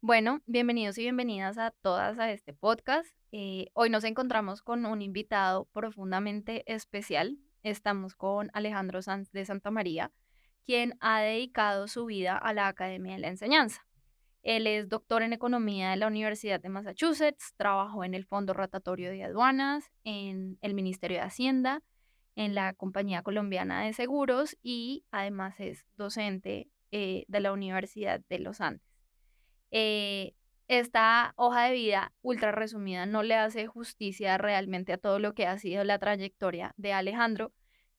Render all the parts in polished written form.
Bueno, bienvenidos y bienvenidas a todas a este podcast. Hoy nos encontramos con un invitado profundamente especial. Estamos con Alejandro Sanz de Santa María, quien ha dedicado su vida a la Academia de la Enseñanza. Él es doctor en economía de la Universidad de Massachusetts, trabajó en el Fondo Rotatorio de Aduanas, en el Ministerio de Hacienda, en la Compañía Colombiana de Seguros y además es docente de la Universidad de los Andes. eh, Esta hoja de vida ultra resumida no le hace justicia realmente a todo lo que ha sido la trayectoria de Alejandro,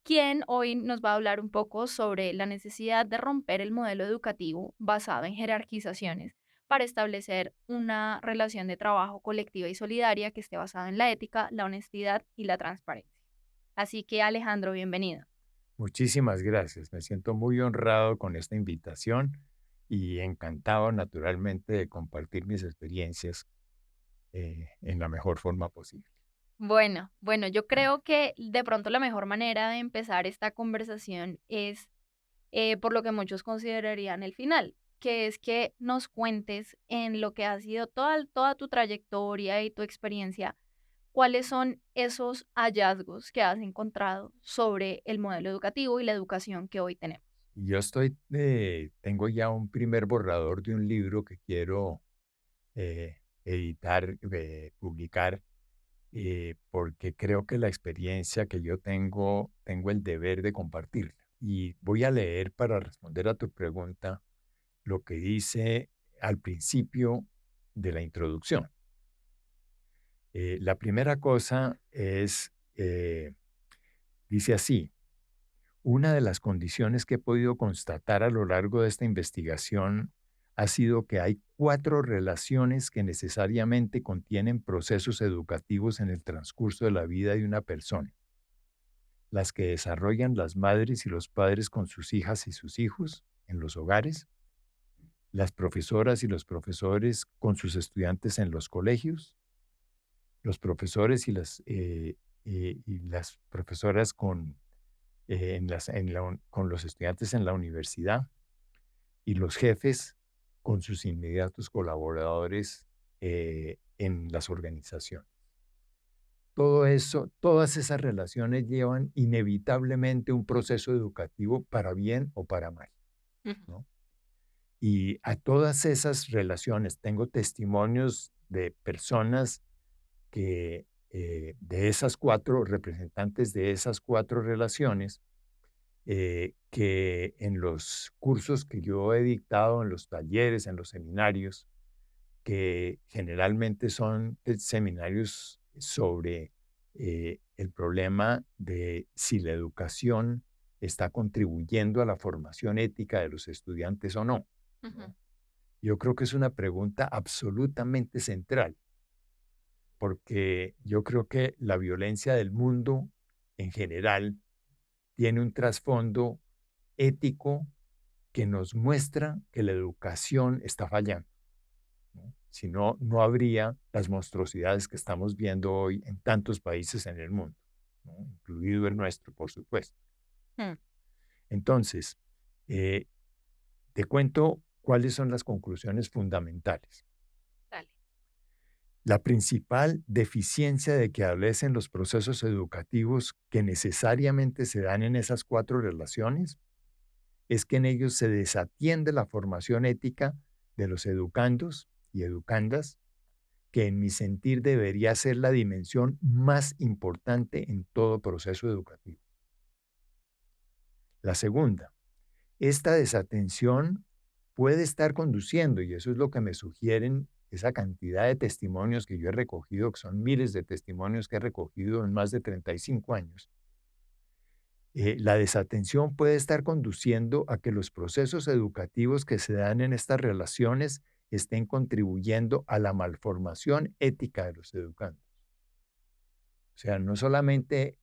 quien hoy nos va a hablar un poco sobre la necesidad de romper el modelo educativo basado en jerarquizaciones para establecer una relación de trabajo colectiva y solidaria que esté basada en la ética, la honestidad y la transparencia. Así que Alejandro, bienvenido. Muchísimas gracias. Me siento muy honrado con esta invitación y encantado naturalmente de compartir mis experiencias en la mejor forma posible. Bueno, yo creo que de pronto la mejor manera de empezar esta conversación es por lo que muchos considerarían el final, que es que nos cuentes en lo que ha sido toda tu trayectoria y tu experiencia, cuáles son esos hallazgos que has encontrado sobre el modelo educativo y la educación que hoy tenemos. Tengo ya un primer borrador de un libro que quiero editar, publicar, porque creo que la experiencia que yo tengo el deber de compartirla. Y voy a leer para responder a tu pregunta lo que dice al principio de la introducción. La primera cosa dice así: una de las condiciones que he podido constatar a lo largo de esta investigación ha sido que hay cuatro relaciones que necesariamente contienen procesos educativos en el transcurso de la vida de una persona: las que desarrollan las madres y los padres con sus hijas y sus hijos en los hogares, las profesoras y los profesores con sus estudiantes en los colegios, los profesores y las profesoras con los estudiantes en la universidad, y los jefes con sus inmediatos colaboradores en las organizaciones. Todo eso, todas esas relaciones llevan inevitablemente un proceso educativo para bien o para mal, Ujú. ¿no? Y a todas esas relaciones tengo testimonios de personas de esas cuatro representantes de esas cuatro relaciones, que en los cursos que yo he dictado, en los talleres, en los seminarios, que generalmente son seminarios sobre el problema de si la educación está contribuyendo a la formación ética de los estudiantes o no, Ujú. ¿no? Yo creo que es una pregunta absolutamente central, porque yo creo que la violencia del mundo en general tiene un trasfondo ético que nos muestra que la educación está fallando, ¿no? Si no, no habría las monstruosidades que estamos viendo hoy en tantos países en el mundo, ¿no? Incluido el nuestro, por supuesto. Mm. Entonces, eh, te cuento cuáles son las conclusiones fundamentales. Dale. La principal deficiencia de que adolecen los procesos educativos que necesariamente se dan en esas cuatro relaciones es que en ellos se desatiende la formación ética de los educandos y educandas, que en mi sentir debería ser la dimensión más importante en todo proceso educativo. La segunda, esta desatención puede estar conduciendo, y eso es lo que me sugieren esa cantidad de testimonios que yo he recogido, que son miles de testimonios que he recogido en más de 35 años. La desatención puede estar conduciendo a que los procesos educativos que se dan en estas relaciones estén contribuyendo a la malformación ética de los educandos. O sea, no solamente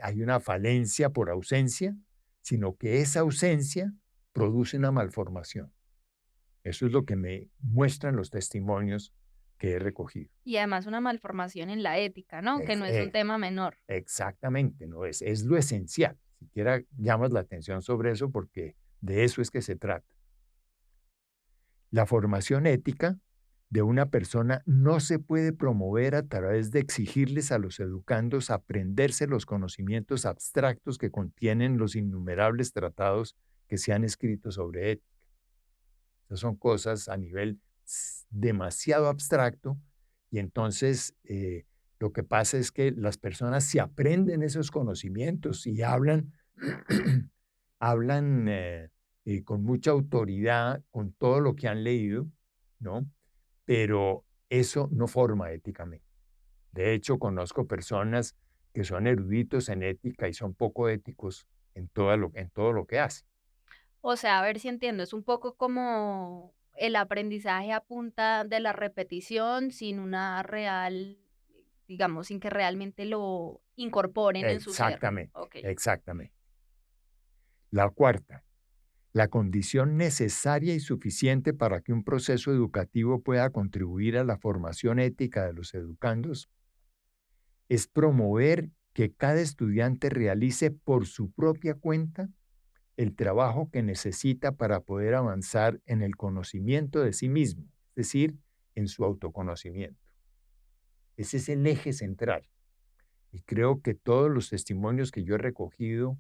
hay una falencia por ausencia, sino que esa ausencia produce una malformación. Eso es lo que me muestran los testimonios que he recogido. Y además una malformación en la ética, ¿no? Que Ex- no es un eh, tema menor. Exactamente, ¿no? Es lo esencial. Siquiera llamas la atención sobre eso porque de eso es que se trata. La formación ética de una persona no se puede promover a través de exigirles a los educandos aprenderse los conocimientos abstractos que contienen los innumerables tratados que se han escrito sobre ética. Esas son cosas a nivel demasiado abstracto y entonces lo que pasa es que las personas se aprenden esos conocimientos y hablan, hablan con mucha autoridad con todo lo que han leído, ¿no? Pero eso no forma éticamente. De hecho, conozco personas que son eruditos en ética y son poco éticos en todo lo que hacen. O sea, a ver si entiendo, es un poco como el aprendizaje a punta de la repetición sin una real, digamos, sin que realmente lo incorporen en su ser. Exactamente, Ok. exactamente. La cuarta, la condición necesaria y suficiente para que un proceso educativo pueda contribuir a la formación ética de los educandos es promover que cada estudiante realice por su propia cuenta el trabajo que necesita para poder avanzar en el conocimiento de sí mismo, es decir, en su autoconocimiento. Ese es el eje central. Y creo que todos los testimonios que yo he recogido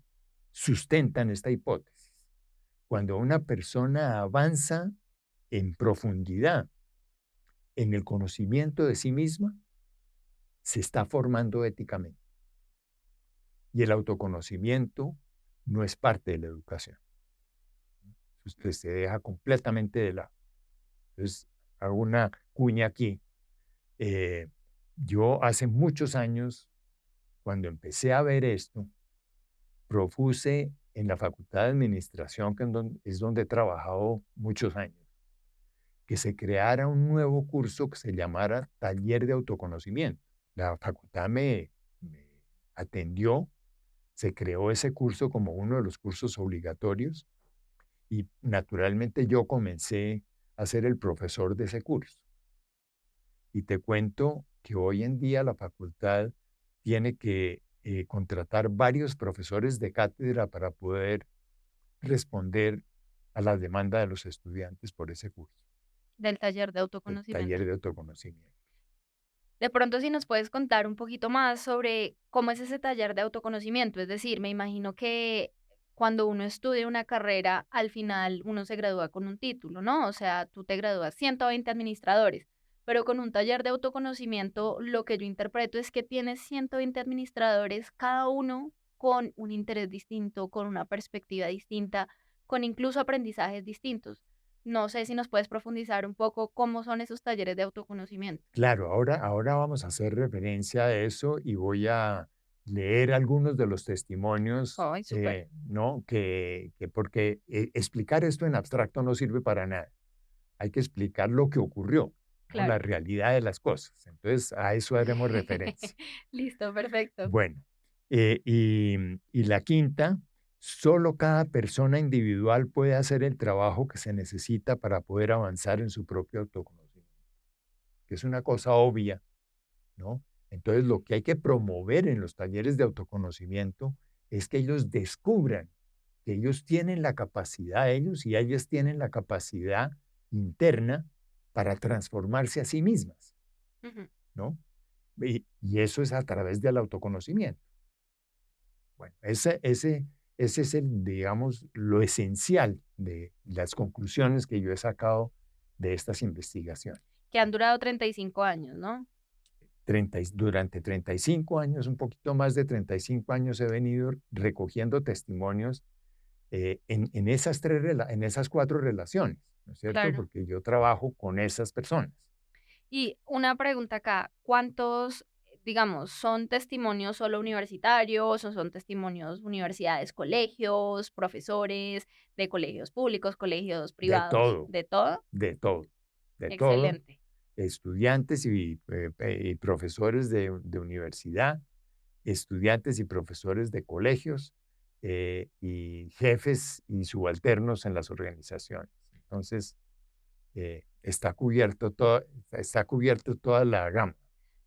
sustentan esta hipótesis. Cuando una persona avanza en profundidad en el conocimiento de sí misma, se está formando éticamente. Y el autoconocimiento no es parte de la educación. Usted se deja completamente de lado. Entonces, hago una cuña aquí. Eh, yo hace muchos años, cuando empecé a ver esto, propuse en la Facultad de Administración, que es donde he trabajado muchos años, que se creara un nuevo curso que se llamara Taller de Autoconocimiento. La facultad me atendió, se creó ese curso como uno de los cursos obligatorios y naturalmente yo comencé a ser el profesor de ese curso. Y te cuento que hoy en día la facultad tiene que contratar varios profesores de cátedra para poder responder a la demanda de los estudiantes por ese curso, Del taller de el autoconocimiento. taller de autoconocimiento. De pronto, si nos puedes contar un poquito más sobre cómo es ese taller de autoconocimiento. Es decir, me imagino que cuando uno estudia una carrera, al final uno se gradúa con un título, ¿no? O sea, tú te gradúas 120 administradores, pero con un taller de autoconocimiento, lo que yo interpreto es que tienes 120 administradores, cada uno con un interés distinto, con una perspectiva distinta, con incluso aprendizajes distintos. No sé si nos puedes profundizar un poco cómo son esos talleres de autoconocimiento. Claro, ahora vamos a hacer referencia a eso y voy a leer algunos de los testimonios, Ay, súper. ¿no? Porque explicar esto en abstracto no sirve para nada. Hay que explicar lo que ocurrió, ¿no? La Claro. realidad de las cosas. Entonces, a eso haremos referencia. Listo, perfecto. Bueno, y la quinta, solo cada persona individual puede hacer el trabajo que se necesita para poder avanzar en su propio autoconocimiento, que es una cosa obvia, ¿no? Entonces, lo que hay que promover en los talleres de autoconocimiento es que ellos descubran que ellos tienen la capacidad, ellos y ellas tienen la capacidad interna para transformarse a sí mismas, Ujú. ¿no? Y eso es a través del autoconocimiento. Bueno, ese es el, digamos, lo esencial de las conclusiones que yo he sacado de estas investigaciones. Que han durado 35 años, ¿no? Durante 35 años, un poquito más de 35 años he venido recogiendo testimonios en esas en esas cuatro relaciones, ¿no es cierto? Claro. Porque yo trabajo con esas personas. Y una pregunta acá, ¿cuántos, digamos, son testimonios solo universitarios o son testimonios universidades, colegios, profesores de colegios públicos, colegios De privados, todo, de todo? de todo, de todo. Excelente. Estudiantes y profesores de universidad, estudiantes y profesores de colegios y jefes y subalternos en las organizaciones. Entonces, está cubierto toda la gama,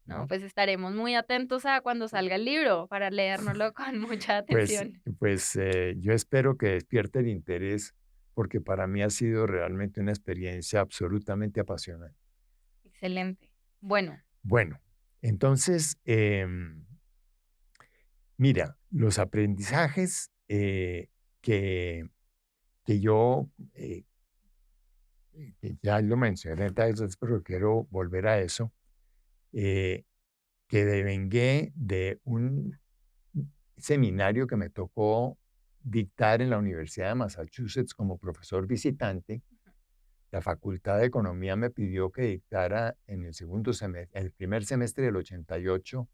No, ¿no? pues estaremos muy atentos a cuando salga el libro para leérnoslo con mucha Pues, atención. yo espero que despierte el interés porque para mí ha sido realmente una experiencia absolutamente apasionante. Excelente. Bueno, Bueno, entonces, mira, los aprendizajes que, que yo, que ya lo mencioné tal vez, pero quiero volver a eso, eh, que devengué de un seminario que me tocó dictar en la Universidad de Massachusetts como profesor visitante. La Facultad de Economía me pidió que dictara en el segundo semestre, el primer semestre del 88,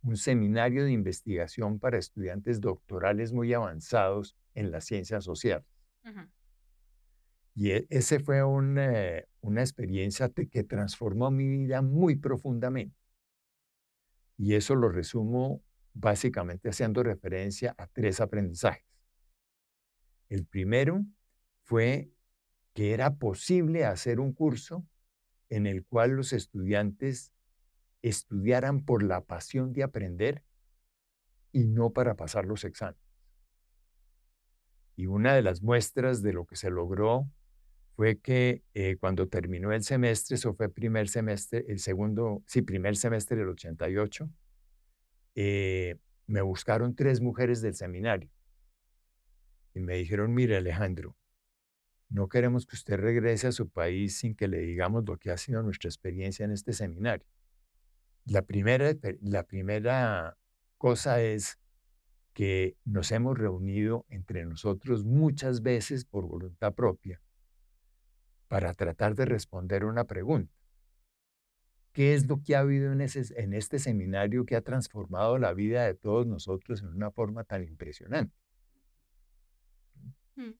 un seminario de investigación para estudiantes doctorales muy avanzados en las ciencias sociales. ujú, Y ese fue una experiencia que transformó mi vida muy profundamente. Y eso lo resumo básicamente haciendo referencia a tres aprendizajes. El primero fue que era posible hacer un curso en el cual los estudiantes estudiaran por la pasión de aprender y no para pasar los exámenes. Y una de las muestras de lo que se logró fue que cuando terminó el semestre, eso fue primer semestre, el segundo, sí, primer semestre del 88, eh, me buscaron tres mujeres del seminario y me dijeron, mire Alejandro, no queremos que usted regrese a su país sin que le digamos lo que ha sido nuestra experiencia en este seminario. La primera cosa es que nos hemos reunido entre nosotros muchas veces por voluntad propia para tratar de responder una pregunta. ¿Qué es lo que ha habido en este seminario que ha transformado la vida de todos nosotros en una forma tan impresionante? mm,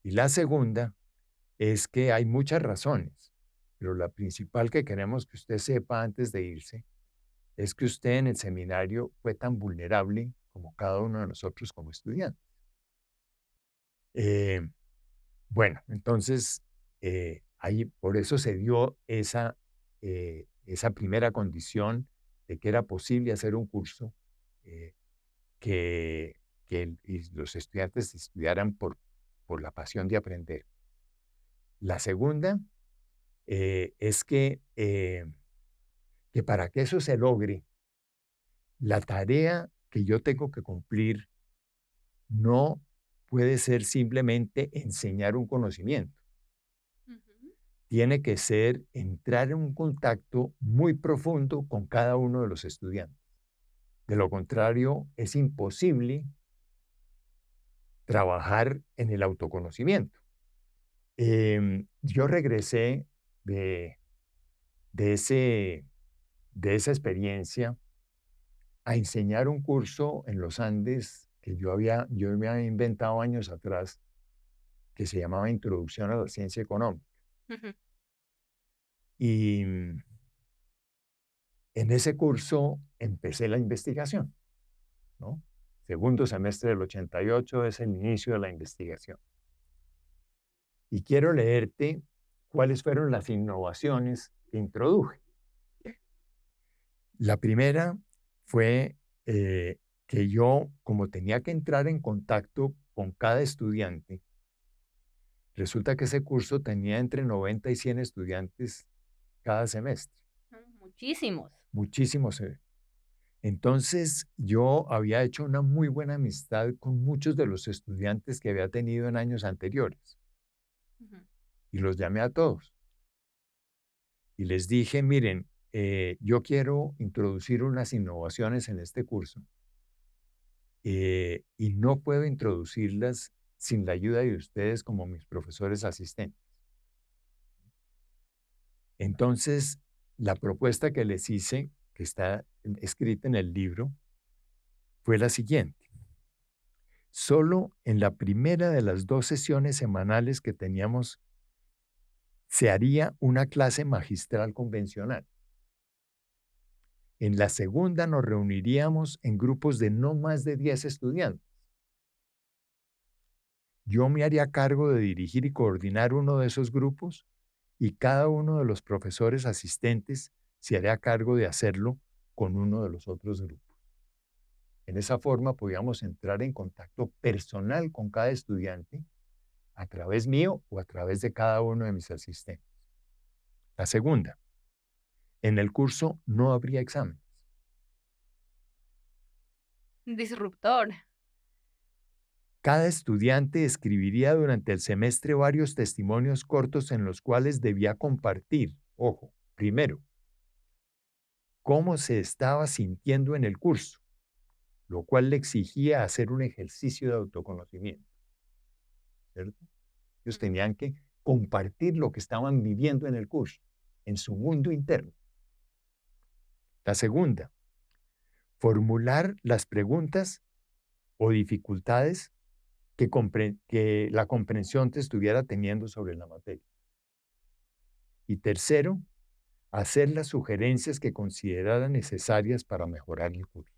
Y la segunda es que hay muchas razones, pero la principal que queremos que usted sepa antes de irse es que usted en el seminario fue tan vulnerable como cada uno de nosotros como estudiantes. Eh, bueno, entonces, ahí por eso se dio esa primera condición de que era posible hacer un curso eh, que, y los estudiantes estudiaran por la pasión de aprender. La segunda es que para que eso se logre, la tarea que yo tengo que cumplir no puede ser simplemente enseñar un conocimiento. ujú, Tiene que ser entrar en un contacto muy profundo con cada uno de los estudiantes. De lo contrario, es imposible trabajar en el autoconocimiento. Yo regresé de, de, ese, de esa experiencia a enseñar un curso en los Andes que yo me había inventado años atrás, que se llamaba Introducción a la Ciencia Económica. ujú. Y en ese curso empecé la investigación, ¿no? Segundo semestre del 88 es el inicio de la investigación. Y quiero leerte cuáles fueron las innovaciones que introduje. La primera fue que yo, como tenía que entrar en contacto con cada estudiante, resulta que ese curso tenía entre 90 y 100 estudiantes cada semestre, Muchísimos. muchísimos. Entonces, yo había hecho una muy buena amistad con muchos de los estudiantes que había tenido en años anteriores Ujú, y los llamé a todos y les dije, miren, yo quiero introducir unas innovaciones en este curso y no puedo introducirlas sin la ayuda de ustedes como mis profesores asistentes. Entonces, la propuesta que les hice, que está escrita en el libro, fue la siguiente. Solo en la primera de las 2 sesiones semanales que teníamos se haría una clase magistral convencional. En la segunda nos reuniríamos en grupos de no más de 10 estudiantes. Yo me haría cargo de dirigir y coordinar uno de esos grupos y cada uno de los profesores asistentes se haría cargo de hacerlo con uno de los otros grupos. En esa forma podíamos entrar en contacto personal con cada estudiante a través mío o a través de cada uno de mis asistentes. La segunda, En el curso no habría exámenes. Disruptor. Cada estudiante escribiría durante el semestre varios testimonios cortos en los cuales debía compartir, ojo, primero, cómo se estaba sintiendo en el curso, lo cual le exigía hacer un ejercicio de autoconocimiento, ¿cierto? Ellos Mm. tenían que compartir lo que estaban viviendo en el curso, en su mundo interno. La segunda, formular las preguntas o dificultades que la comprensión te estuviera teniendo sobre la materia. Y tercero, hacer las sugerencias que considerara necesarias para mejorar el curso.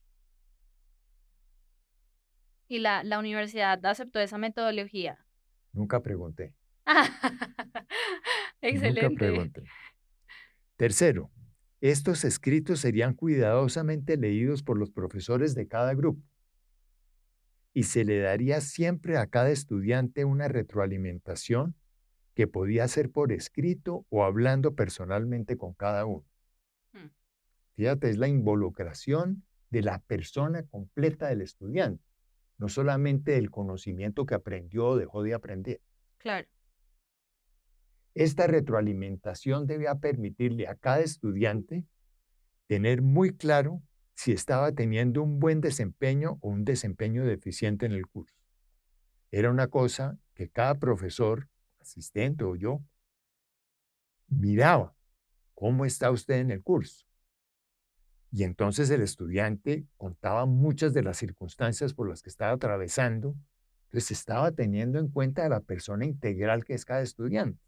Y la universidad aceptó esa metodología. Nunca pregunté, nunca Excelente. pregunté. Tercero, estos escritos serían cuidadosamente leídos por los profesores de cada grupo y se le daría siempre a cada estudiante una retroalimentación que podía ser por escrito o hablando personalmente con cada uno. Mm. Fíjate, es la involucración de la persona completa del estudiante, no solamente del conocimiento que aprendió o dejó de aprender. Claro. Esta retroalimentación debía permitirle a cada estudiante tener muy claro si estaba teniendo un buen desempeño o un desempeño deficiente en el curso. Era una cosa que cada profesor, asistente o yo, miraba cómo está usted en el curso. Y entonces el estudiante contaba muchas de las circunstancias por las que estaba atravesando, entonces estaba teniendo en cuenta a la persona integral que es cada estudiante.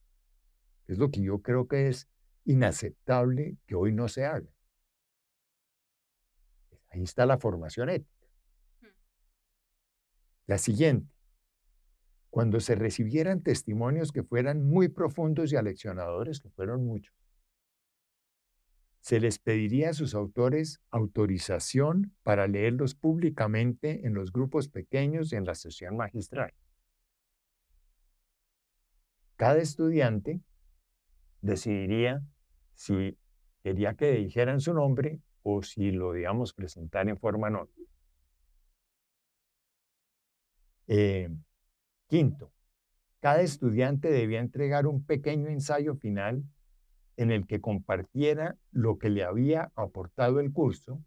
Es lo que yo creo que es inaceptable que hoy no se haga. Ahí está la formación ética. Mm. La siguiente, cuando se recibieran testimonios que fueran muy profundos y aleccionadores, que fueron muchos, se les pediría a sus autores autorización para leerlos públicamente en los grupos pequeños y en la sesión magistral. Cada estudiante decidiría si quería que dijeran su nombre o si lo, digamos, presentar en forma anónima. Eh, Quinto, cada estudiante debía entregar un pequeño ensayo final en el que compartiera lo que le había aportado el curso,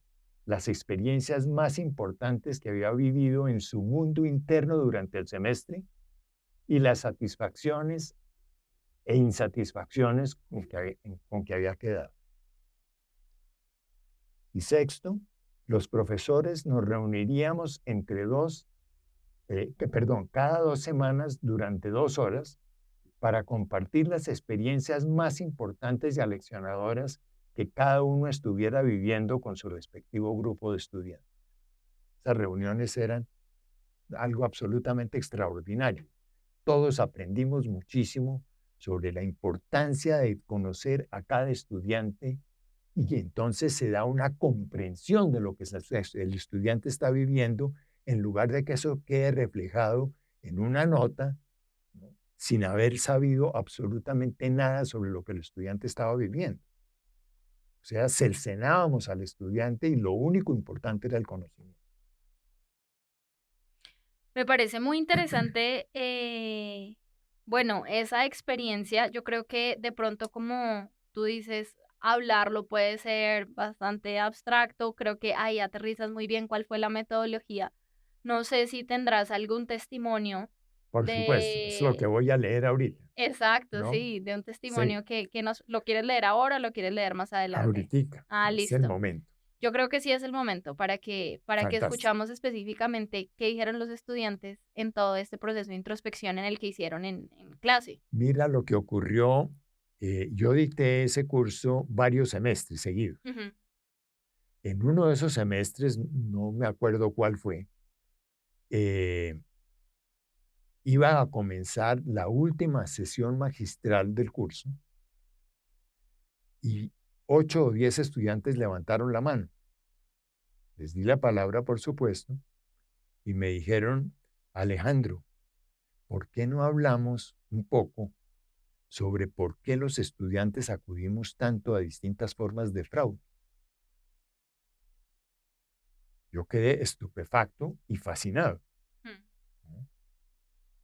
las experiencias más importantes que había vivido en su mundo interno durante el semestre y las satisfacciones e insatisfacciones con que había quedado. Y sexto, los profesores nos reuniríamos cada 2 semanas durante 2 horas para compartir las experiencias más importantes y aleccionadoras que cada uno estuviera viviendo con su respectivo grupo de estudiantes. Esas reuniones eran algo absolutamente extraordinario. Todos aprendimos muchísimo sobre la importancia de conocer a cada estudiante y entonces se da una comprensión de lo que el estudiante está viviendo en lugar de que eso quede reflejado en una nota, ¿no?, sin haber sabido absolutamente nada sobre lo que el estudiante estaba viviendo. O sea, cercenábamos al estudiante y lo único importante era el conocimiento. Me parece muy interesante, bueno, esa experiencia, yo creo que de pronto, como tú dices, hablarlo puede ser bastante abstracto, creo que ahí aterrizas muy bien cuál fue la metodología. No sé si tendrás algún testimonio Por supuesto, es lo que de voy a leer ahorita, exacto, ¿no? sí, de un Sí, testimonio que nos ¿lo quieres leer ahora o lo quieres leer más adelante? ahoritica, Ah, es el listo. momento. Yo creo que sí es el momento para que Fantástico. escuchamos específicamente qué dijeron los estudiantes en todo este proceso de introspección en el que hicieron en clase. Mira lo que ocurrió. Yo dicté ese curso varios semestres seguidos. Ujú. En uno de esos semestres, no me acuerdo cuál fue, eh, iba a comenzar la última sesión magistral del curso y 8 o 10 estudiantes levantaron la mano. Les di la palabra, por supuesto, y me dijeron, Alejandro, ¿por qué no hablamos un poco sobre por qué los estudiantes acudimos tanto a distintas formas de fraude. Yo quedé estupefacto y fascinado, Mm. ¿no?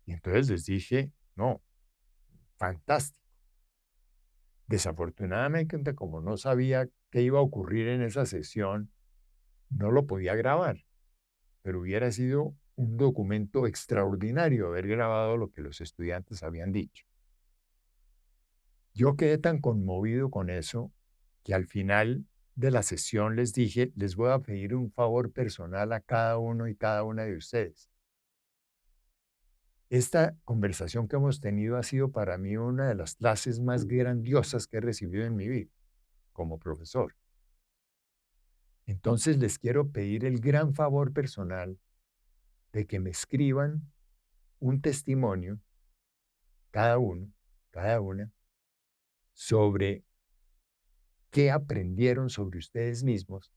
Y entonces les dije, no, fantástico. Desafortunadamente, como no sabía qué iba a ocurrir en esa sesión, no lo podía grabar, pero hubiera sido un documento extraordinario haber grabado lo que los estudiantes habían dicho. Yo quedé tan conmovido con eso que al final de la sesión les dije, les voy a pedir un favor personal a cada uno y cada una de ustedes. Esta conversación que hemos tenido ha sido para mí una de las clases más grandiosas que he recibido en mi vida como profesor. Entonces les quiero pedir el gran favor personal de que me escriban un testimonio, cada uno, cada una, sobre qué aprendieron sobre ustedes mismos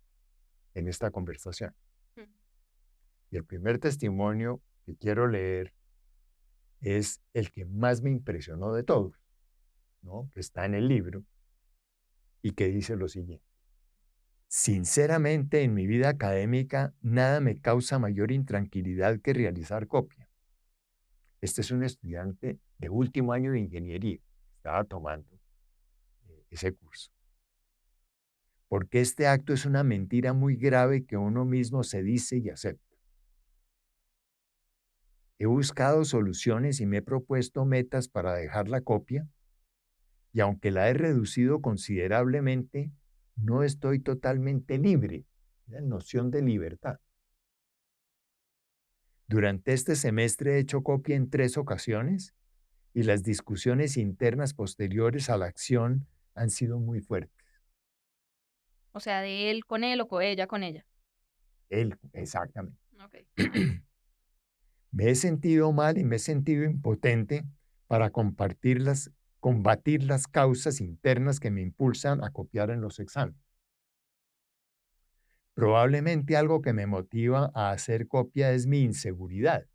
en esta conversación. Mm. Y el primer testimonio que quiero leer es el que más me impresionó de todos, ¿no? Que está en el libro y que dice lo siguiente. Sinceramente, en mi vida académica, nada me causa mayor intranquilidad que realizar copia. Este es un estudiante de último año de ingeniería. Estaba tomando ese curso. Porque este acto es una mentira muy grave que uno mismo se dice y acepta. He buscado soluciones y me he propuesto metas para dejar la copia, y aunque la he reducido considerablemente, no estoy totalmente libre. La noción de libertad. Durante este semestre he hecho copia en 3 ocasiones y las discusiones internas posteriores a la acción han sido muy fuertes. O sea, de él con él o ella con ella. Él, exactamente. Ok. Me he sentido mal y me he sentido impotente para combatir las causas internas que me impulsan a copiar en los exámenes. Probablemente algo que me motiva a hacer copia es mi inseguridad.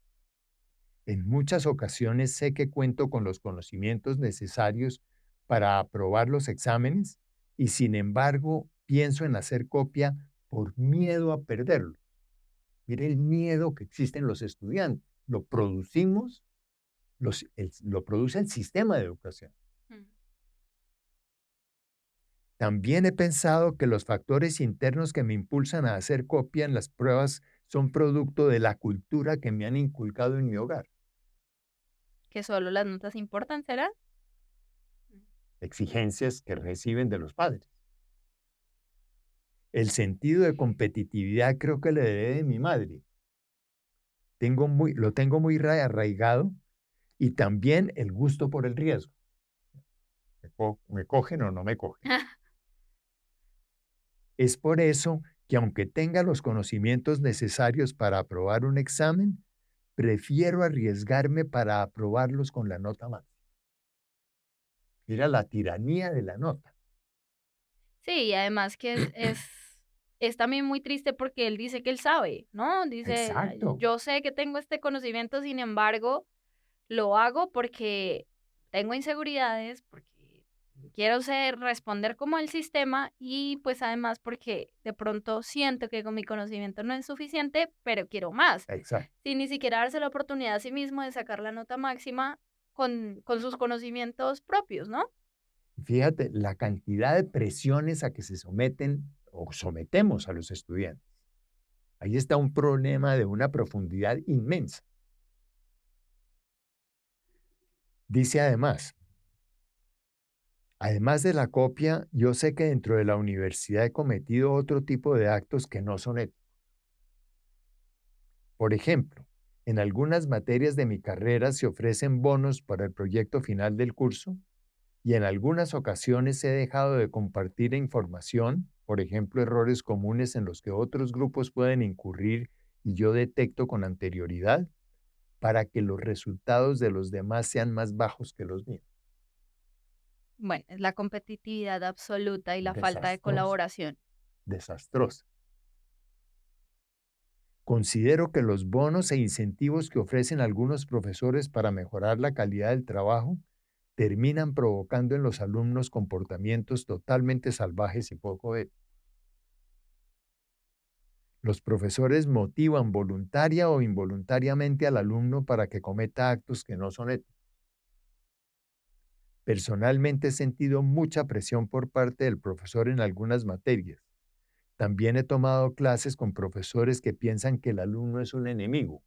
En muchas ocasiones sé que cuento con los conocimientos necesarios para aprobar los exámenes y sin embargo pienso en hacer copia por miedo a perderlo. Mire el miedo que existe en los estudiantes. Lo producimos, lo produce el sistema de educación. Mm. También he pensado que los factores internos que me impulsan a hacer copia en las pruebas son producto de la cultura que me han inculcado en mi hogar. Que solo las notas importan, ¿será? Mm. Exigencias que reciben de los padres. El sentido de competitividad creo que le heredé de mi madre. Lo tengo muy arraigado y también el gusto por el riesgo. Me cogen o no me cogen. Es por eso que aunque tenga los conocimientos necesarios para aprobar un examen, prefiero arriesgarme para aprobarlos con la nota máxima. Mira la tiranía de la nota. Sí, y además que es también muy triste porque él dice que él sabe, ¿no? Dice: "Ay, Exacto, yo sé que tengo este conocimiento, sin embargo, lo hago porque tengo inseguridades, porque quiero responder como el sistema y pues además porque de pronto siento que con mi conocimiento no es suficiente, pero quiero más, exacto. sin ni siquiera darse la oportunidad a sí mismo de sacar la nota máxima con sus conocimientos propios, ¿no?" Fíjate la cantidad de presiones a que se someten o sometemos a los estudiantes. Ahí está un problema de una profundidad inmensa. Dice además de la copia, yo sé que dentro de la universidad he cometido otro tipo de actos que no son éticos. Por ejemplo, en algunas materias de mi carrera se ofrecen bonos para el proyecto final del curso y en algunas ocasiones he dejado de compartir información, por ejemplo, errores comunes en los que otros grupos pueden incurrir y yo detecto con anterioridad para que los resultados de los demás sean más bajos que los míos. Bueno, es la competitividad absoluta y la falta de Desastroso, colaboración. desastroso. Considero que los bonos e incentivos que ofrecen algunos profesores para mejorar la calidad del trabajo terminan provocando en los alumnos comportamientos totalmente salvajes y poco éticos. Los profesores motivan voluntaria o involuntariamente al alumno para que cometa actos que no son éticos. Personalmente he sentido mucha presión por parte del profesor en algunas materias. También he tomado clases con profesores que piensan que el alumno es un enemigo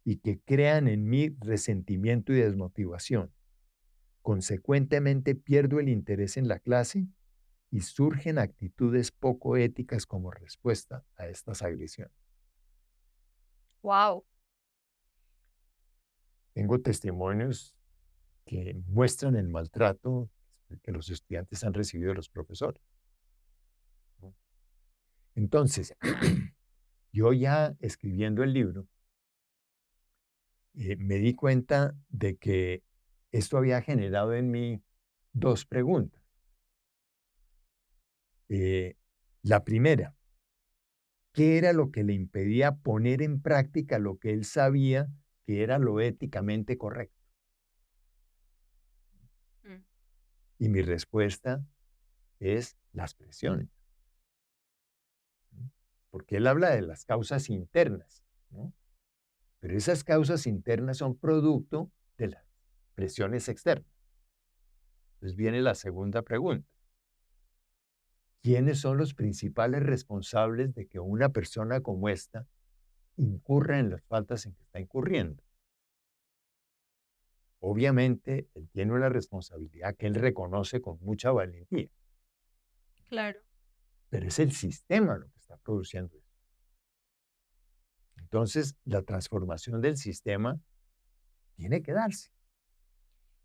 y que crean en mí resentimiento y desmotivación. Consecuentemente, pierdo el interés en la clase y surgen actitudes poco éticas como respuesta a estas agresiones. Wow. Tengo testimonios que muestran el maltrato que los estudiantes han recibido de los profesores, ¿no? Entonces, yo ya escribiendo el libro, me di cuenta de que esto había generado en mí dos preguntas. Eh, la primera, ¿qué era lo que le impedía poner en práctica lo que él sabía que era lo éticamente correcto? Mm. Y mi respuesta es las presiones, ¿no? Porque él habla de las causas internas, ¿no? Pero esas causas internas son producto de las presiones externas. Entonces viene la segunda pregunta. ¿Quiénes son los principales responsables de que una persona como esta incurra en las faltas en que está incurriendo? Obviamente, él tiene una responsabilidad que él reconoce con mucha valentía, Claro. pero es el sistema lo que está produciendo eso. Entonces, la transformación del sistema tiene que darse.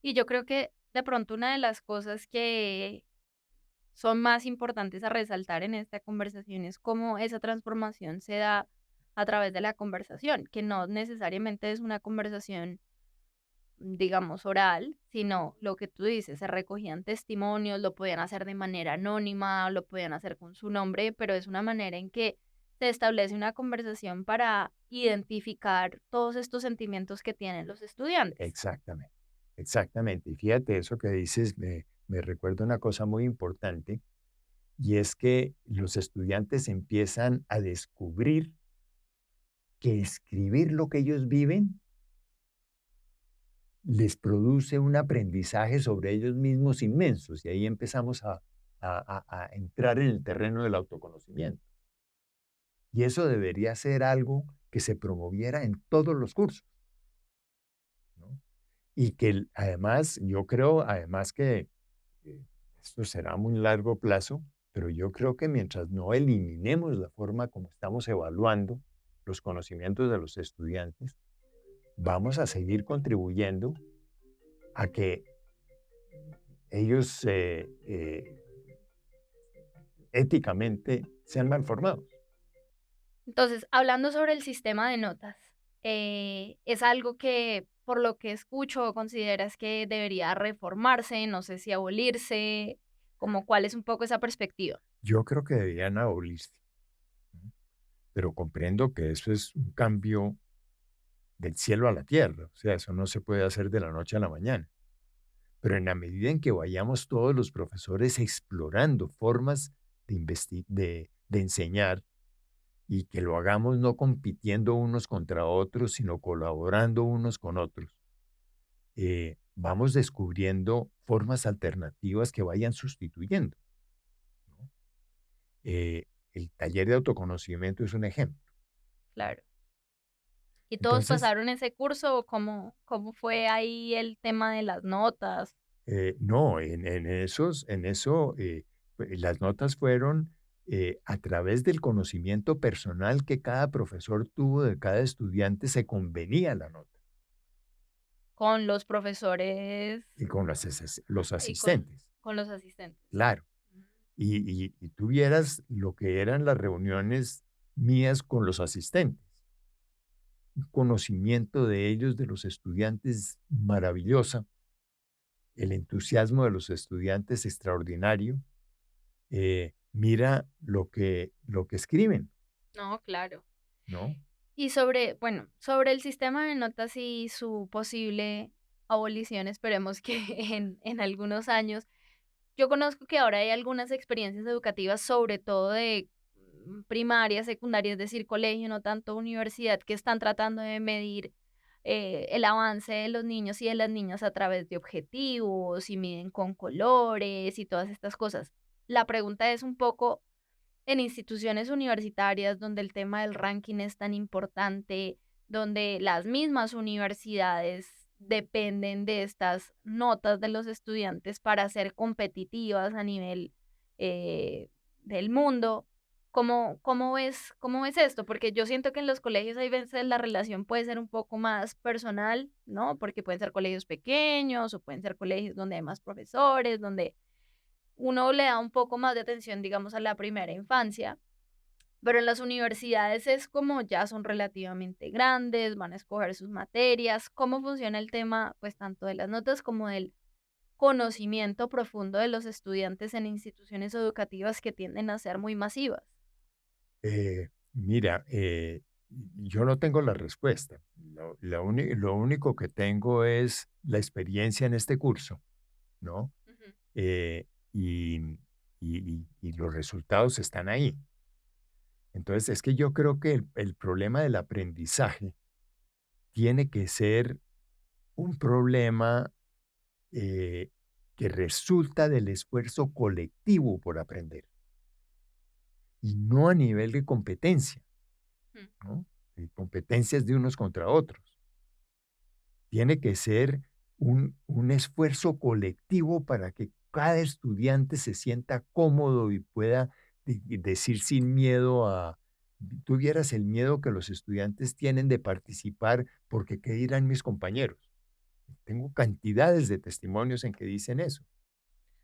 Y yo creo que de pronto una de las cosas que son más importantes a resaltar en esta conversación es cómo esa transformación se da a través de la conversación, que no necesariamente es una conversación, digamos, oral, sino lo que tú dices, se recogían testimonios, lo podían hacer de manera anónima, lo podían hacer con su nombre, pero es una manera en que se establece una conversación para identificar todos estos sentimientos que tienen los estudiantes. Exactamente, exactamente. Y fíjate, eso que dices me recuerda una cosa muy importante, y es que los estudiantes empiezan a descubrir que escribir lo que ellos viven les produce un aprendizaje sobre ellos mismos inmensos, y ahí empezamos a entrar en el terreno del autoconocimiento. Y eso debería ser algo que se promoviera en todos los cursos, ¿no? Y que además, yo creo, además que eh, esto será a muy largo plazo, pero yo creo que mientras no eliminemos la forma como estamos evaluando los conocimientos de los estudiantes, vamos a seguir contribuyendo a que ellos éticamente sean mal formados. Entonces, hablando sobre el sistema de notas, es algo que, por lo que escucho, consideras que debería reformarse, no sé si abolirse, como cuál es un poco esa perspectiva. Yo creo que deberían abolirse, ¿no? Pero comprendo que eso es un cambio del cielo a la tierra, o sea, eso no se puede hacer de la noche a la mañana. Pero en la medida en que vayamos todos los profesores explorando formas de enseñar y que lo hagamos no compitiendo unos contra otros, sino colaborando unos con otros, vamos descubriendo formas alternativas que vayan sustituyendo, ¿no? El taller de autoconocimiento es un ejemplo. Claro. ¿Y todos Entonces, pasaron ese curso o cómo fue ahí el tema de las notas? no, en eso, las notas fueron a través del conocimiento personal que cada profesor tuvo de cada estudiante, se convenía la nota Con los profesores y con los y asistentes, con los asistentes. claro. Ujú. Y tú vieras lo que eran las reuniones mías con los asistentes, un conocimiento de ellos, de los estudiantes, maravillosa, el entusiasmo de los estudiantes extraordinario. Mira lo que escriben, No, claro. ¿no? Y sobre, bueno, sobre el sistema de notas y su posible abolición, esperemos que en algunos años. Yo conozco que ahora hay algunas experiencias educativas, sobre todo de primaria, secundaria, es decir, colegio, no tanto universidad, que están tratando de medir el avance de los niños y de las niñas a través de objetivos y miden con colores y todas estas cosas. La pregunta es un poco en instituciones universitarias donde el tema del ranking es tan importante, donde las mismas universidades dependen de estas notas de los estudiantes para ser competitivas a nivel eh, del mundo. ¿Cómo ves esto? Porque yo siento que en los colegios hay veces la relación puede ser un poco más personal, ¿no? Porque pueden ser colegios pequeños o pueden ser colegios donde hay más profesores, donde uno le da un poco más de atención, digamos, a la primera infancia, pero en las universidades es como ya son relativamente grandes, van a escoger sus materias. ¿Cómo funciona el tema, pues, tanto de las notas como del conocimiento profundo de los estudiantes en instituciones educativas que tienden a ser muy masivas? Mira, yo no tengo la respuesta. Lo único que tengo es la experiencia en este curso, ¿no? Ujú. Eh, y, y los resultados están ahí. Entonces, es que yo creo que el problema del aprendizaje tiene que ser un problema eh, que resulta del esfuerzo colectivo por aprender y no a nivel de competencia, Mm. ¿no? De competencias de unos contra otros. Tiene que ser un esfuerzo colectivo para que cada estudiante se sienta cómodo y pueda decir sin miedo a, tuvieras el miedo que los estudiantes tienen de participar porque qué dirán mis compañeros. Tengo cantidades de testimonios en que dicen eso.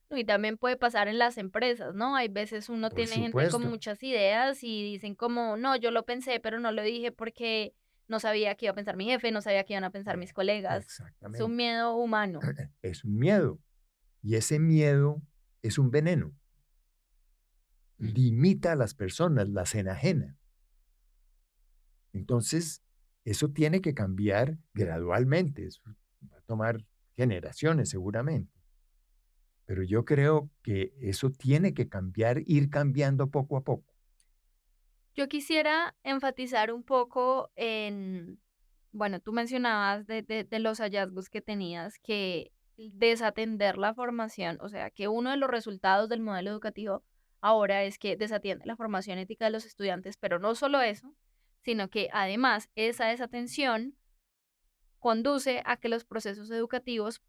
No, y también puede pasar en las empresas, ¿no? Hay veces uno Por tiene gente con supuesto. muchas ideas y dicen como, no, yo lo pensé, pero no lo dije porque no sabía qué iba a pensar mi jefe, no sabía qué iban a pensar mis colegas. Es un Exactamente. miedo humano. Es un miedo. Y ese miedo es un veneno. Mm. Limita a las personas, las enajena. Entonces, eso tiene que cambiar gradualmente. Eso va a tomar generaciones seguramente. Pero yo creo que eso tiene que cambiar, ir cambiando poco a poco. Yo quisiera enfatizar un poco en, bueno, tú mencionabas de los hallazgos que tenías, que desatender la formación, o sea, que uno de los resultados del modelo educativo ahora es que desatiende la formación ética de los estudiantes, pero no solo eso, sino que además esa desatención conduce a que los procesos educativos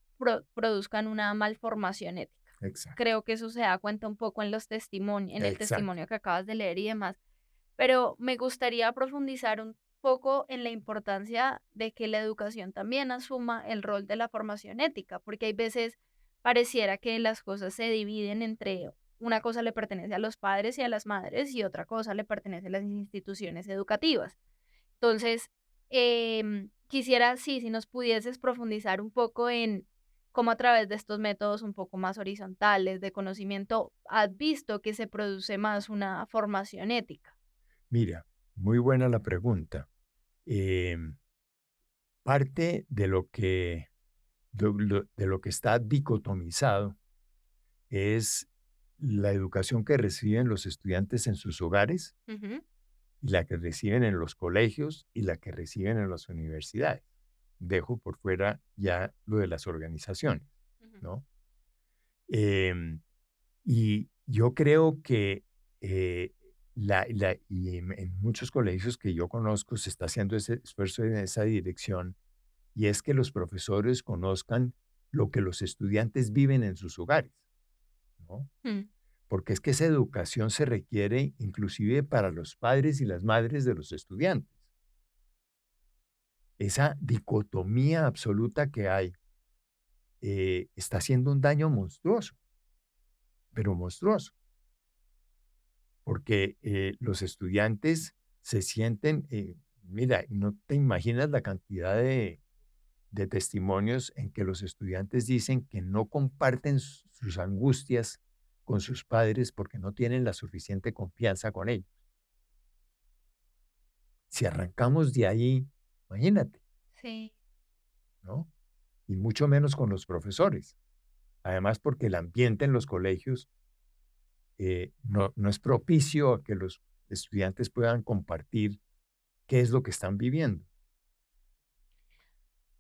produzcan una malformación ética. Exacto. Creo que eso se da cuenta un poco en los testimonios, en el Exacto. testimonio que acabas de leer y demás, pero me gustaría profundizar un poco en la importancia de que la educación también asuma el rol de la formación ética, porque hay veces pareciera que las cosas se dividen entre una cosa le pertenece a los padres y a las madres y otra cosa le pertenece a las instituciones educativas. Entonces, quisiera, sí, si nos pudieses profundizar un poco en cómo a través de estos métodos un poco más horizontales de conocimiento has visto que se produce más una formación ética. Mira, muy buena la pregunta. Em, Parte de lo que está dicotomizado es la educación que reciben los estudiantes en sus hogares Ujú, y la que reciben en los colegios y la que reciben en las universidades. Dejo por fuera ya lo de las organizaciones, ujú. ¿no? Em, y yo creo que y en muchos colegios que yo conozco se está haciendo ese esfuerzo en esa dirección, y es que los profesores conozcan lo que los estudiantes viven en sus hogares, ¿no? Mm. Porque es que esa educación se requiere inclusive para los padres y las madres de los estudiantes. Esa dicotomía absoluta que hay está haciendo un daño monstruoso, pero monstruoso, porque los estudiantes se sienten, mira, no te imaginas la cantidad de testimonios en que los estudiantes dicen que no comparten sus angustias con sus padres porque no tienen la suficiente confianza con ellos. Si arrancamos de ahí, imagínate, Sí. ¿no? y mucho menos con los profesores. Además, porque el ambiente en los colegios no es propicio a que los estudiantes puedan compartir qué es lo que están viviendo.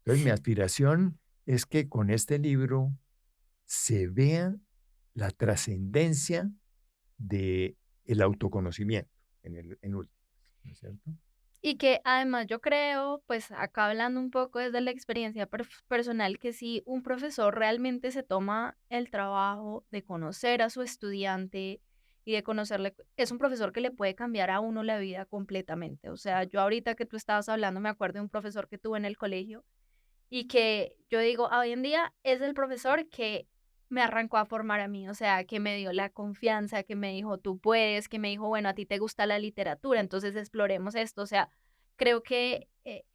Entonces, mi aspiración es que con este libro se vea la trascendencia de el autoconocimiento en últimas, ¿no es cierto? Y que además yo creo, pues acá hablando un poco desde la experiencia personal, que si un profesor realmente se toma el trabajo de conocer a su estudiante y de conocerle, es un profesor que le puede cambiar a uno la vida completamente. O sea, yo ahorita que tú estabas hablando, me acuerdo de un profesor que tuve en el colegio y que yo digo, hoy en día es el profesor que me arrancó a formar a mí, o sea, que me dio la confianza, que me dijo, tú puedes, que me dijo, bueno, a ti te gusta la literatura, entonces exploremos esto, o sea, creo que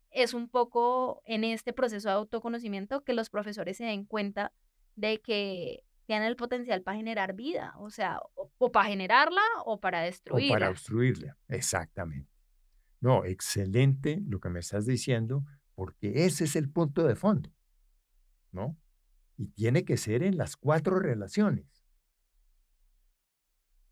es un poco en este proceso de autoconocimiento que los profesores se den cuenta de que tienen el potencial para generar vida, o sea, o para generarla o para O para destruirla. obstruirla, exactamente. No, excelente lo que me estás diciendo, porque ese es el punto de fondo, ¿no? Y tiene que ser en las 4 relaciones.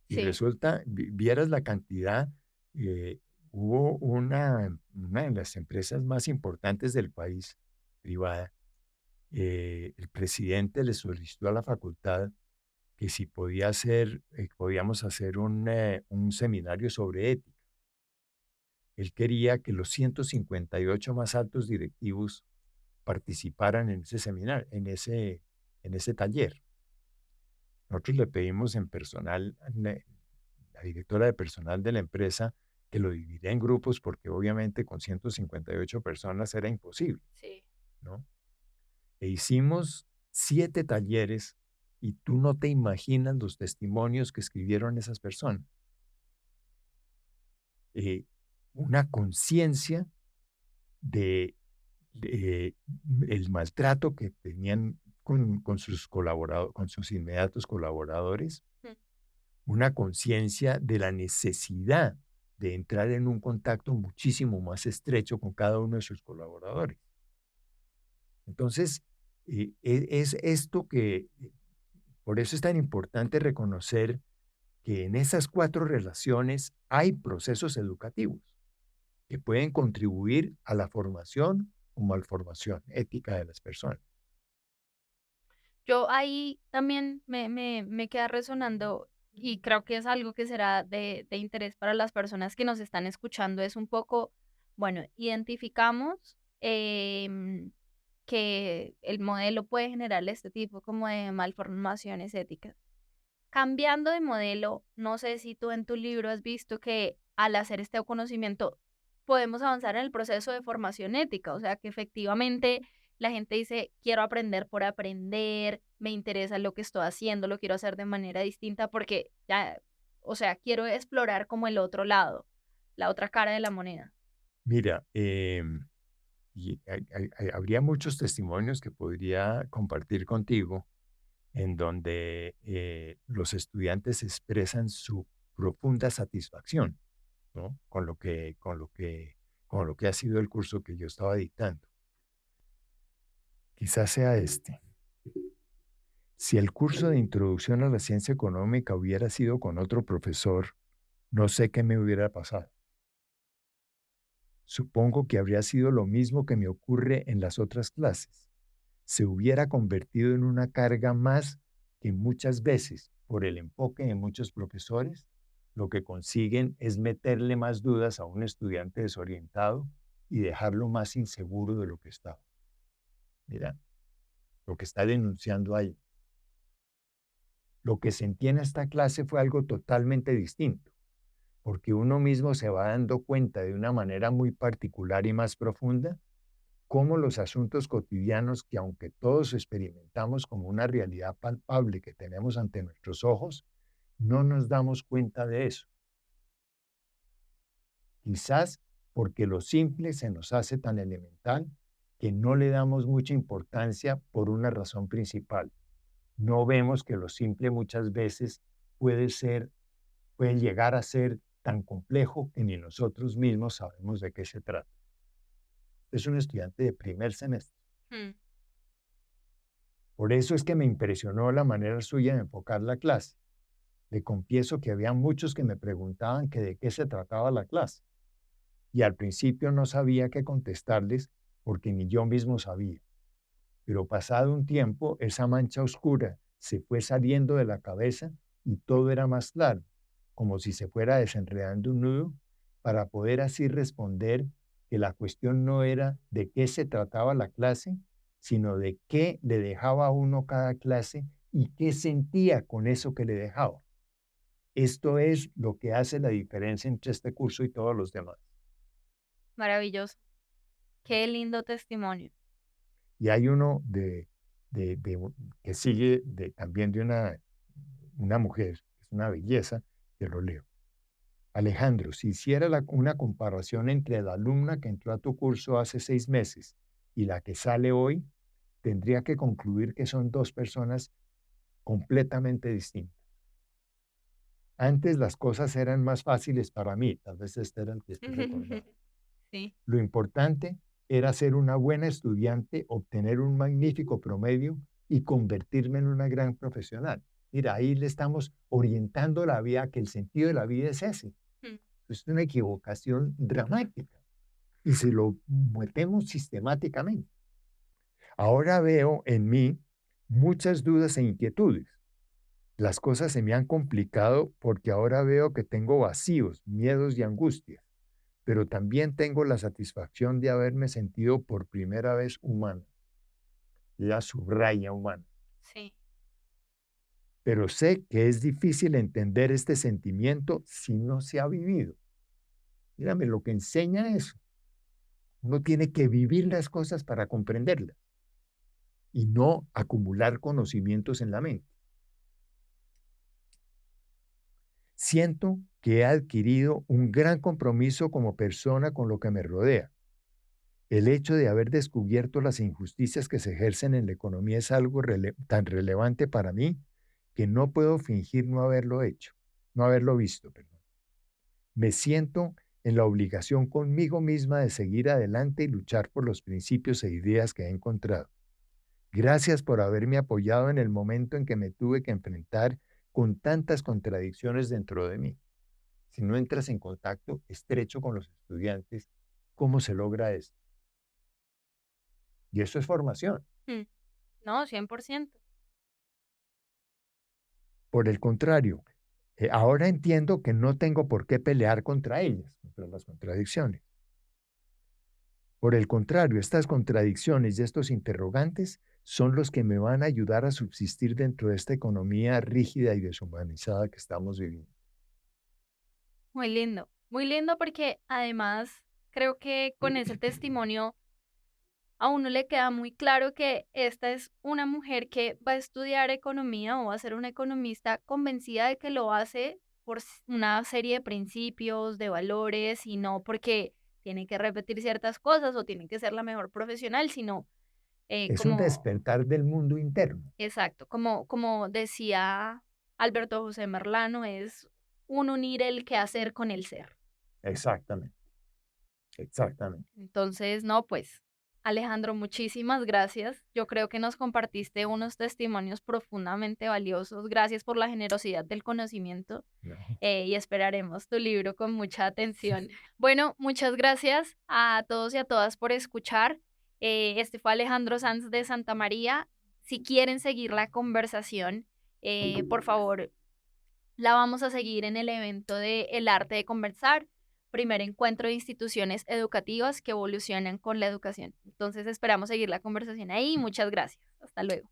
Y Sí, resulta, vieras la cantidad, eh, hubo una de las empresas más importantes del país, privada, el presidente le solicitó a la facultad que si podíamos hacer un seminario sobre ética. Él quería que los 158 más altos directivos participaran en ese seminario, en ese taller. Nosotros le pedimos en personal, la directora de personal de la empresa, que lo dividiera en grupos porque obviamente con 158 personas era imposible, sí. ¿no? E hicimos 7 talleres y tú no te imaginas los testimonios que escribieron esas personas. Eh, una conciencia de de el maltrato que tenían con sus inmediatos colaboradores, Mm. una conciencia de la necesidad de entrar en un contacto muchísimo más estrecho con cada uno de sus colaboradores. Entonces, es esto por eso es tan importante reconocer que en esas 4 relaciones hay procesos educativos que pueden contribuir a la formación o malformación ética de las personas. Yo ahí también me queda resonando y creo que es algo que será de interés para las personas que nos están escuchando. Es un poco, bueno, identificamos que el modelo puede generar este tipo como de malformaciones éticas. Cambiando de modelo, no sé si tú en tu libro has visto que al hacer este conocimiento podemos avanzar en el proceso de formación ética, o sea, que efectivamente la gente dice, quiero aprender por aprender, me interesa lo que estoy haciendo, lo quiero hacer de manera distinta porque ya, o sea, quiero explorar como el otro lado, la otra cara de la moneda. Mira, y habría muchos testimonios que podría compartir contigo en donde los estudiantes expresan su profunda satisfacción, ¿no? Con lo que ha sido el curso que yo estaba dictando. Quizás sea este. Si el curso de introducción a la ciencia económica hubiera sido con otro profesor, no sé qué me hubiera pasado. Supongo que habría sido lo mismo que me ocurre en las otras clases. Se hubiera convertido en una carga más que muchas veces, por el enfoque de muchos profesores, lo que consiguen es meterle más dudas a un estudiante desorientado y dejarlo más inseguro de lo que estaba. Mira, lo que está denunciando ahí. Lo que sentí en esta clase fue algo totalmente distinto, porque uno mismo se va dando cuenta de una manera muy particular y más profunda cómo los asuntos cotidianos que aunque todos experimentamos como una realidad palpable que tenemos ante nuestros ojos, no nos damos cuenta de eso. Quizás porque lo simple se nos hace tan elemental que no le damos mucha importancia por una razón principal. No vemos que lo simple muchas veces puede ser, puede llegar a ser tan complejo que ni nosotros mismos sabemos de qué se trata. Es un estudiante de primer semestre. Mm. Por eso es que me impresionó la manera suya de enfocar la clase. Le confieso que había muchos que me preguntaban que de qué se trataba la clase, y al principio no sabía qué contestarles porque ni yo mismo sabía. Pero pasado un tiempo, esa mancha oscura se fue saliendo de la cabeza y todo era más claro, como si se fuera desenredando un nudo, para poder así responder que la cuestión no era de qué se trataba la clase, sino de qué le dejaba a uno cada clase y qué sentía con eso que le dejaba. Esto es lo que hace la diferencia entre este curso y todos los demás. Maravilloso. Qué lindo testimonio. Y hay uno que sigue también de una mujer, es una belleza, te lo leo. Alejandro, si hiciera una comparación entre la alumna que entró a tu curso hace 6 meses y la que sale hoy, tendría que concluir que son dos personas completamente distintas. Antes las cosas eran más fáciles para mí, tal vez este era el que estoy recordando. Sí. Lo importante era ser una buena estudiante, obtener un magnífico promedio y convertirme en una gran profesional. Mira, ahí le estamos orientando la vida, que el sentido de la vida es ese. Mm. Es una equivocación dramática y se lo metemos sistemáticamente. Ahora veo en mí muchas dudas e inquietudes. Las cosas se me han complicado porque ahora veo que tengo vacíos, miedos y angustias, pero también tengo la satisfacción de haberme sentido por primera vez humana. La subraya humana. Sí. Pero sé que es difícil entender este sentimiento si no se ha vivido. Mírame, lo que enseña eso. Uno tiene que vivir las cosas para comprenderlas y no acumular conocimientos en la mente. Siento que he adquirido un gran compromiso como persona con lo que me rodea. El hecho de haber descubierto las injusticias que se ejercen en la economía es algo tan relevante para mí que no puedo fingir no haberlo hecho, no haberlo visto, perdón. Me siento en la obligación conmigo misma de seguir adelante y luchar por los principios e ideas que he encontrado. Gracias por haberme apoyado en el momento en que me tuve que enfrentar con tantas contradicciones dentro de mí. Si no entras en contacto estrecho con los estudiantes, ¿cómo se logra esto? Y eso es formación. Mm. No, 100%. Por el contrario, ahora entiendo que no tengo por qué pelear contra ellas, contra las contradicciones. Por el contrario, estas contradicciones y estos interrogantes son los que me van a ayudar a subsistir dentro de esta economía rígida y deshumanizada que estamos viviendo. Muy lindo porque además creo que con ese testimonio a uno le queda muy claro que esta es una mujer que va a estudiar economía o va a ser una economista convencida de que lo hace por una serie de principios, de valores, y no porque tiene que repetir ciertas cosas o tiene que ser la mejor profesional, sino Es un como, despertar del mundo interno. exacto, como decía Alberto José Merlano, es un unir el quehacer con el ser. Exactamente, exactamente. Entonces, no, pues, Alejandro, muchísimas gracias. Yo creo que nos compartiste unos testimonios profundamente valiosos. Gracias por la generosidad del conocimiento ¿No? y esperaremos tu libro con mucha atención. Bueno, muchas gracias a todos y a todas por escuchar. Este fue Alejandro Sanz de Santa María. Si quieren seguir la conversación, por favor, la vamos a seguir en el evento de El Arte de Conversar, primer encuentro de instituciones educativas que evolucionan con la educación. Entonces esperamos seguir la conversación ahí. Muchas gracias. Hasta luego.